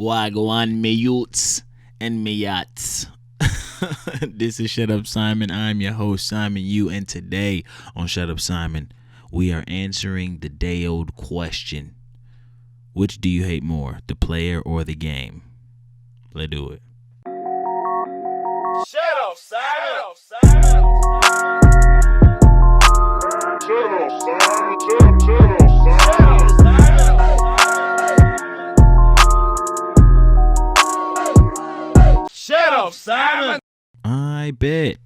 Wagwan me youths and me yachts. This is Shut Up Simon. I'm your host, Simon U, and today on Shut Up Simon, we are answering the day-old question. Which do you hate more, the player or the game? Let's do it. Shut up, Simon. Shut up, Simon. I bet.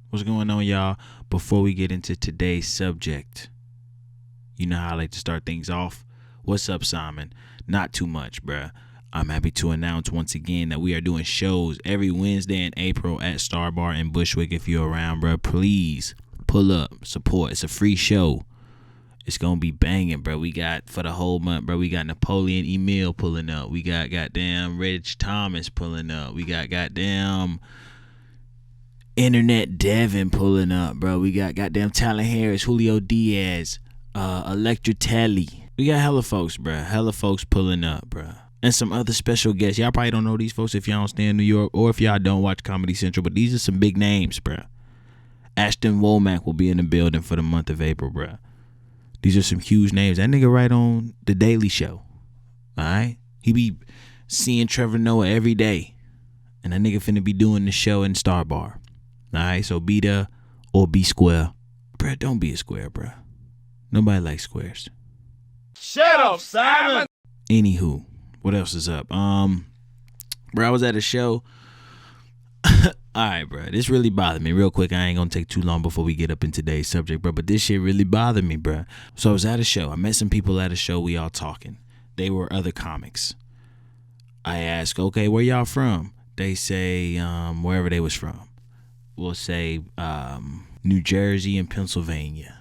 What's going on, y'all? Before we get into today's subject, you know how I like to start things off. What's up, Simon? Not too much, bruh. I'm happy to announce once again that we are doing shows every Wednesday in April at Star Bar in Bushwick. If you're around, bro, please pull up, support. It's a free show. It's going to be banging, bro. We got, for the whole month, bro, we got Napoleon Emile pulling up. We got goddamn Reg Thomas pulling up. We got goddamn Internet Devin pulling up, bro. We got goddamn Talon Harris, Julio Diaz, Electra Telly. We got hella folks, bro. Hella folks pulling up, bro. And some other special guests. Y'all probably don't know these folks if y'all don't stay in New York or if y'all don't watch Comedy Central, but these are some big names, bro. Ashton Womack will be in the building for the month of April, bro. These are some huge names. That nigga right on The Daily Show. All right? He be seeing Trevor Noah every day. And that nigga finna be doing the show in Star Bar. All right? So be there or be square. Bruh, don't be a square, bruh. Nobody likes squares. Shut up, Simon. Anywho, what else is up? Bro, I was at a show. All right, bro. This really bothered me. Real quick, I ain't gonna take too long before we get up in today's subject, bro. But this shit really bothered me, bro. So I was at a show. I met some people at a show. We all talking. They were other comics. I asked, okay, where y'all from? They say wherever they was from. We'll say New Jersey and Pennsylvania.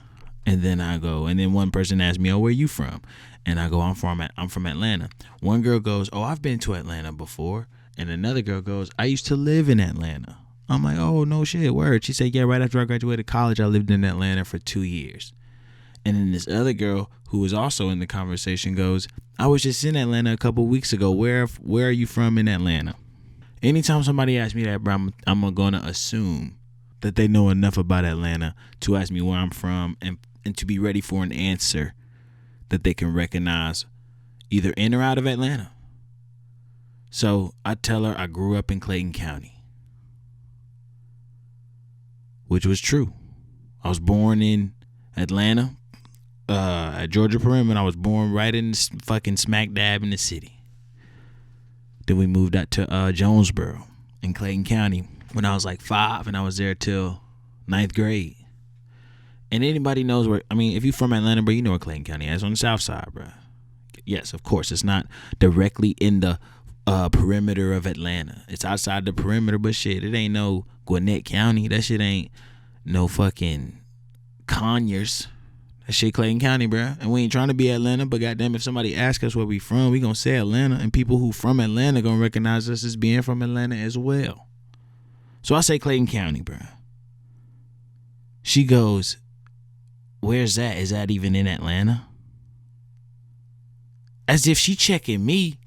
And then I go, and then one person asked me, oh, where you from? And I go, I'm from Atlanta. One girl goes, oh, I've been to Atlanta before. And another girl goes, I used to live in Atlanta. I'm like, oh, no shit, word. She said, yeah, right after I graduated college, I lived in Atlanta for 2 years. And then this other girl, who was also in the conversation, goes, I was just in Atlanta a couple weeks ago. Where are you from in Atlanta? Anytime somebody asks me that, bro, I'm going to assume that they know enough about Atlanta to ask me where I'm from and to be ready for an answer that they can recognize either in or out of Atlanta. So I tell her I grew up in Clayton County, which was true. I was born in Atlanta, at Georgia Perimeter. I was born right in the fucking smack dab in the city. Then we moved out to Jonesboro in Clayton County when I was like 5, and I was there till 9th grade. And anybody knows where, I mean, if you're from Atlanta, bro, you know where Clayton County is. On the south side, bro. Yes, of course. It's not directly in the perimeter of Atlanta. It's outside the perimeter, but shit, it ain't no Gwinnett County. That shit ain't no fucking Conyers. That shit Clayton County, bro. And we ain't trying to be Atlanta, but goddamn, if somebody asks us where we from, we gonna say Atlanta, and people who from Atlanta gonna recognize us as being from Atlanta as well. So I say Clayton County, bro. She goes, where's that? Is that even in Atlanta? As if she checking me,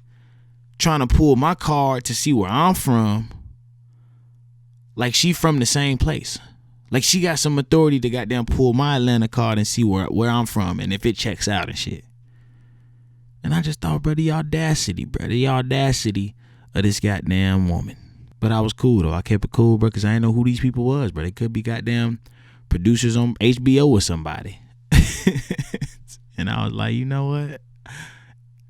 trying to pull my card to see where I'm from. Like she from the same place. Like she got some authority to goddamn pull my Atlanta card and see where I'm from and if it checks out and shit. And I just thought, bro, the audacity of this goddamn woman. But I was cool, though. I kept it cool, bro, because I didn't know who these people was, bro. They could be goddamn producers on HBO or somebody. And I was like, you know what?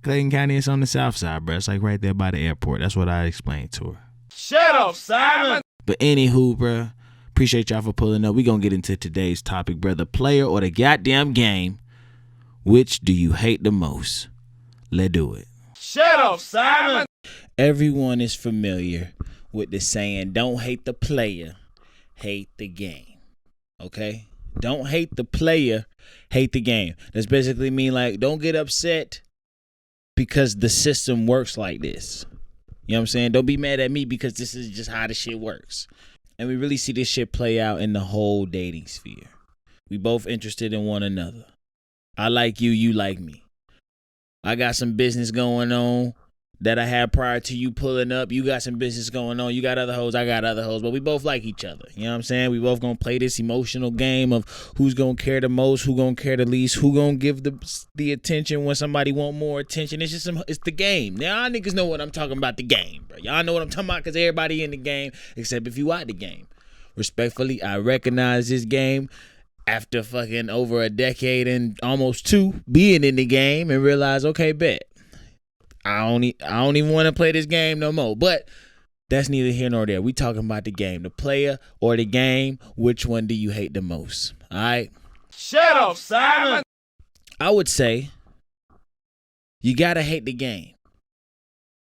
Clayton County is on the south side, bro. It's like right there by the airport. That's what I explained to her. Shut up, Simon. But anywho, bro, appreciate y'all for pulling up. We gonna get into today's topic, bro. The player or the goddamn game. Which do you hate the most? Let's do it. Shut up, Simon. Everyone is familiar with the saying, don't hate the player, hate the game. Okay? Don't hate the player, hate the game. That's basically mean like, don't get upset because the system works like this. You know what I'm saying? Don't be mad at me because this is just how the shit works. And we really see this shit play out in the whole dating sphere. We both interested in one another. I like you, you like me. I got some business going on. that I had prior to you pulling up. You got some business going on. You got other hoes. I got other hoes. But we both like each other. You know what I'm saying? We both gonna play this emotional game of who's gonna care the most, who gonna care the least, who gonna give the attention when somebody want more attention. It's just it's the game. Now, y'all niggas know what I'm talking about, the game, bro. Y'all know what I'm talking about because everybody in the game, except if you out the game. Respectfully, I recognize this game after fucking over a decade and almost 2 being in the game and realize, okay, bet. I don't even want to play this game no more. But that's neither here nor there. We talking about the game. The player or the game, which one do you hate the most? All right? Shut up, Simon. I would say you got to hate the game.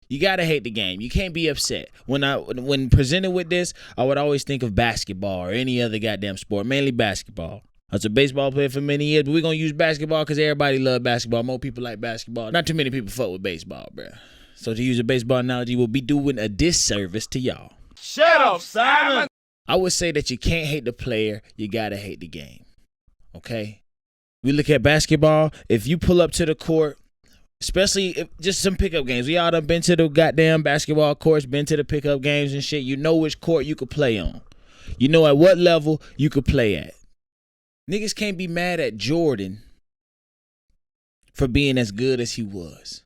You got to hate the game. You can't be upset. When presented with this, I would always think of basketball or any other goddamn sport, mainly basketball. I was a baseball player for many years, but we're going to use basketball because everybody love basketball. More people like basketball. Not too many people fuck with baseball, bro. So to use a baseball analogy, we'll be doing a disservice to y'all. Shut up, Simon. I would say that you can't hate the player. You got to hate the game. Okay? We look at basketball. If you pull up to the court, especially if just some pickup games. We all done been to the goddamn basketball courts, been to the pickup games and shit. You know which court you could play on. You know at what level you could play at. Niggas can't be mad at Jordan for being as good as he was.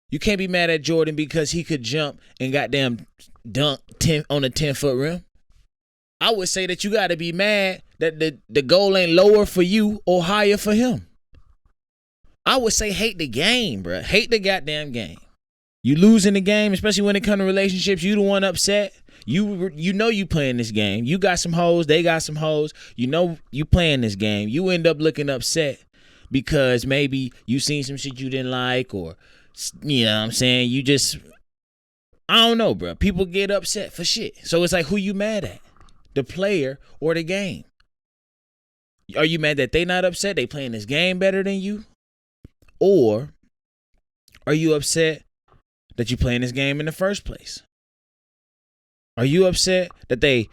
You can't be mad at Jordan because he could jump and goddamn dunk 10 on a 10-foot rim. I would say that you got to be mad that the goal ain't lower for you or higher for him. I would say hate the game, bro. Hate the goddamn game. You losing the game, especially when it comes to relationships, you the one upset. You know you playing this game. You got some hoes, they got some hoes. You know you playing this game. You end up looking upset because maybe you seen some shit you didn't like or, you know what I'm saying, you just, I don't know, bro. People get upset for shit. So it's like, who you mad at? The player or the game? Are you mad that they not upset? They playing this game better than you? Or are you upset that you playing this game in the first place? Are you upset that they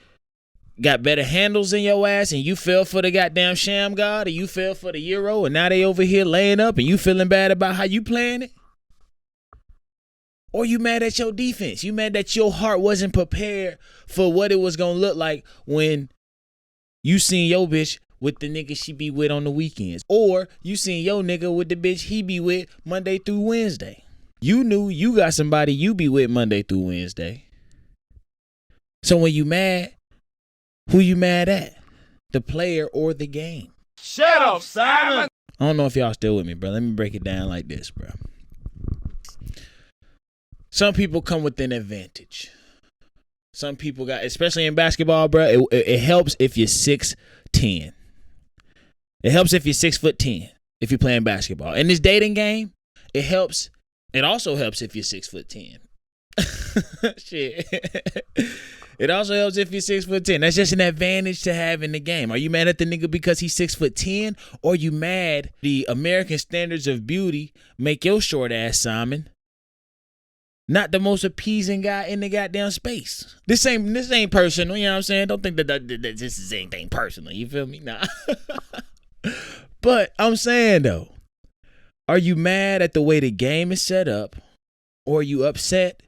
got better handles than your ass and you fell for the goddamn sham god or you fell for the Euro and now they over here laying up and you feeling bad about how you playing it? Or you mad at your defense? You mad that your heart wasn't prepared for what it was going to look like when you seen your bitch with the nigga she be with on the weekends? Or you seen your nigga with the bitch he be with Monday through Wednesday? You knew you got somebody you be with Monday through Wednesday. So when you mad, who you mad at? The player or the game? Shut up, Simon. I don't know if y'all still with me, bro. Let me break it down like this, bro. Some people come with an advantage. Some people got, especially in basketball, bro, it helps if you're 6'10". It helps if you're 6'10", if you're playing basketball. In this dating game, it helps. It also helps if you're 6'10". Shit. It also helps if you're 6'10". That's just an advantage to have in the game. Are you mad at the nigga because he's 6'10", or you mad the American standards of beauty make your short ass Simon not the most appeasing guy in the goddamn space? This ain't personal, you know what I'm saying? Don't think that this is anything personal. You feel me? Nah. But I'm saying though, are you mad at the way the game is set up, or are you upset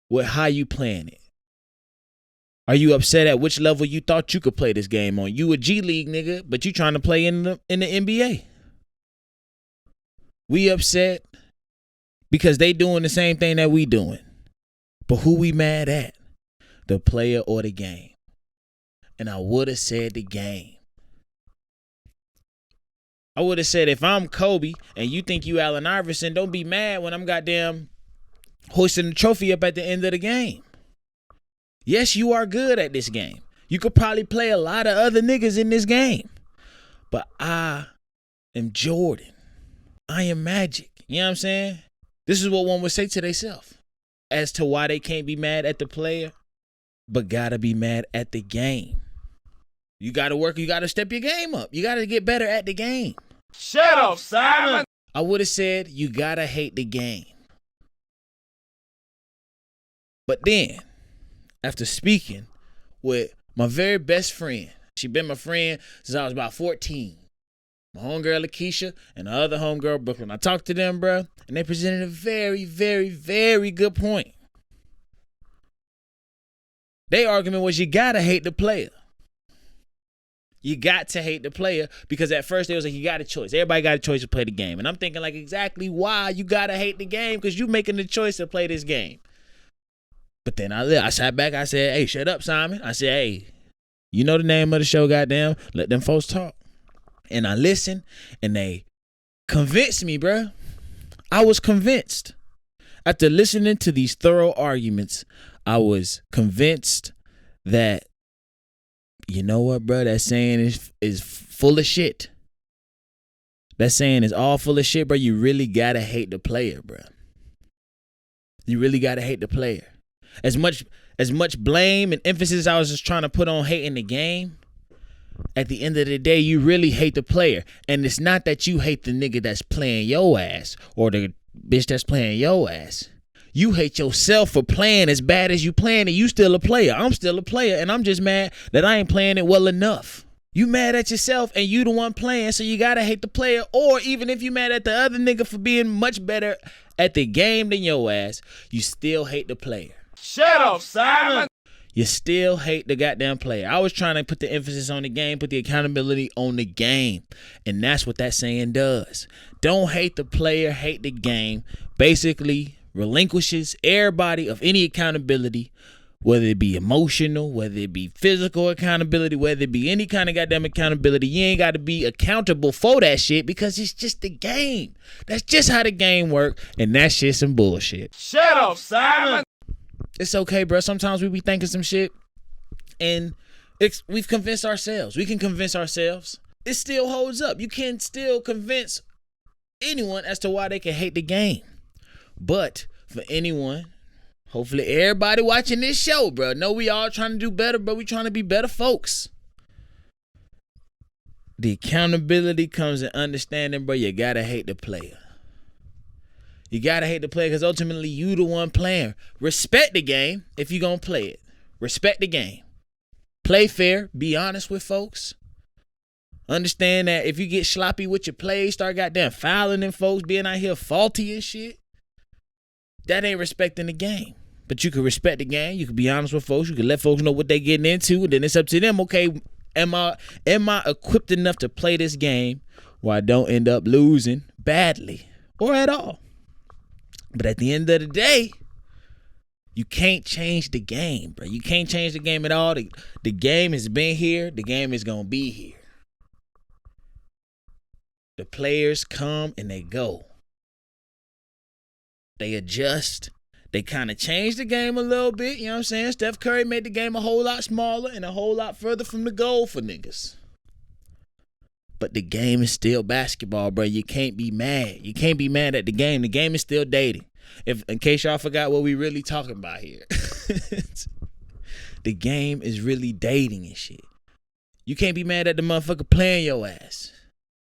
with how you playing it? Are you upset at which level you thought you could play this game on? You a G League nigga, but you trying to play in the NBA. We upset because they doing the same thing that we doing. But who we mad at? The player or the game? And I would have said the game. I would have said, if I'm Kobe and you think you Allen Iverson, don't be mad when I'm goddamn hoisting the trophy up at the end of the game. Yes, you are good at this game. You could probably play a lot of other niggas in this game. But I am Jordan. I am Magic. You know what I'm saying? This is what one would say to themselves as to why they can't be mad at the player, but gotta be mad at the game. You gotta work, you gotta step your game up. You gotta get better at the game. Shut up, Simon. I would have said you gotta hate the game. But then, after speaking with my very best friend, she been my friend since I was about 14. My homegirl Lakeisha and the other homegirl Brooklyn. I talked to them, bro, and they presented a very, very, very good point. Their argument was you gotta hate the player. You got to hate the player because at first they was like, you got a choice. Everybody got a choice to play the game. And I'm thinking like exactly why you got to hate the game because you making the choice to play this game. But then I sat back. I said, hey, shut up, Simon. I said, hey, you know the name of the show, goddamn. Let them folks talk. And I listened and they convinced me, bro. I was convinced. After listening to these thorough arguments, I was convinced that, you know what, bro? That saying is full of shit. That saying is all full of shit, bro. You really gotta hate the player, bro. You really gotta hate the player. As much blame and emphasis I was just trying to put on hating the game, at the end of the day, you really hate the player. And it's not that you hate the nigga that's playing your ass or the bitch that's playing your ass. You hate yourself for playing as bad as you playing and you still a player. I'm still a player and I'm just mad that I ain't playing it well enough. You mad at yourself and you the one playing, so you gotta hate the player. Or even if you mad at the other nigga for being much better at the game than your ass, you still hate the player. Shut up, Simon. You still hate the goddamn player. I was trying to put the emphasis on the game, put the accountability on the game. And that's what that saying does. Don't hate the player, hate the game. Basically relinquishes everybody of any accountability, whether it be emotional, whether it be physical accountability, whether it be any kind of goddamn accountability. You ain't got to be accountable for that shit because it's just the game. That's just how the game work, and that shit's some bullshit. Shut up, Simon. It's okay, bro. Sometimes we be thinking some shit, and we've convinced ourselves. We can convince ourselves. It still holds up. You can still convince anyone as to why they can hate the game. But for anyone, hopefully everybody watching this show, bro, know we all trying to do better, but we trying to be better folks. The accountability comes in understanding, bro, you gotta hate the player. You gotta hate the player because ultimately you the one playing. Respect the game if you gonna play it. Respect the game. Play fair. Be honest with folks. Understand that if you get sloppy with your play, start goddamn fouling them folks, being out here faulty and shit, that ain't respecting the game. But you can respect the game. You can be honest with folks. You can let folks know what they getting into. And then it's up to them. Okay, am I equipped enough to play this game where I don't end up losing badly or at all? But at the end of the day, you can't change the game, bro. You can't change the game at all. The game has been here. The game is going to be here. The players come and they go. They adjust. They kind of change the game a little bit. You know what I'm saying? Steph Curry made the game a whole lot smaller and a whole lot further from the goal for niggas. But the game is still basketball, bro. You can't be mad. You can't be mad at the game. The game is still dating. In case y'all forgot what we really talking about here. The game is really dating and shit. You can't be mad at the motherfucker playing your ass.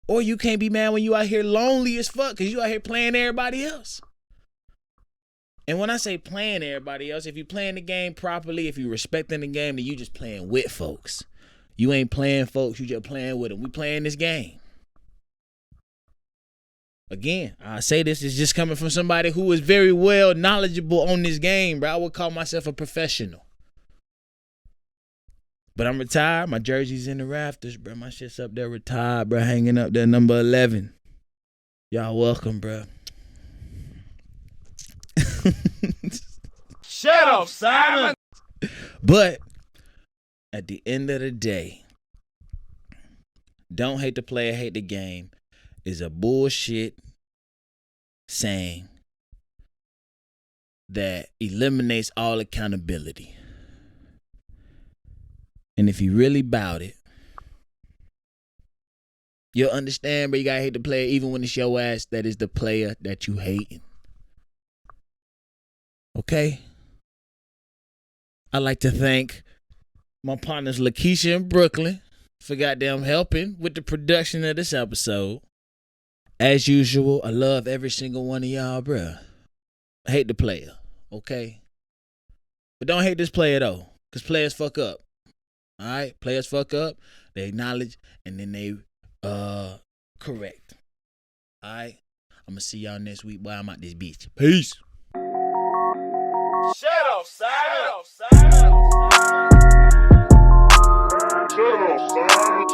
Or you can't be mad when you out here lonely as fuck because you out here playing everybody else. And when I say playing everybody else, if you playing the game properly, if you respecting the game, then you just playing with folks. You ain't playing folks, you just playing with them. We playing this game. Again, I say this is just coming from somebody who is very well knowledgeable on this game, bro. I would call myself a professional. But I'm retired. My jersey's in the rafters, bro. My shit's up there retired, bro. Hanging up there, number 11. Y'all welcome, bro. Shut up, Simon. But at the end of the day, don't hate the player, hate the game is a bullshit saying that eliminates all accountability. And if you really bout it, you'll understand, but you gotta hate the player even when it's your ass that is the player that you hating. Okay? I'd like to thank my partners Lakeisha and Brooklyn for goddamn helping with the production of this episode. As usual, I love every single one of y'all, bruh. I hate the player, okay? But don't hate this player, though, because players fuck up. All right? Players fuck up, they acknowledge, and then they correct. Alright? I'm gonna see y'all next week, boy. I'm out this bitch. Peace. Shut up, Simon. Shut up, Simon.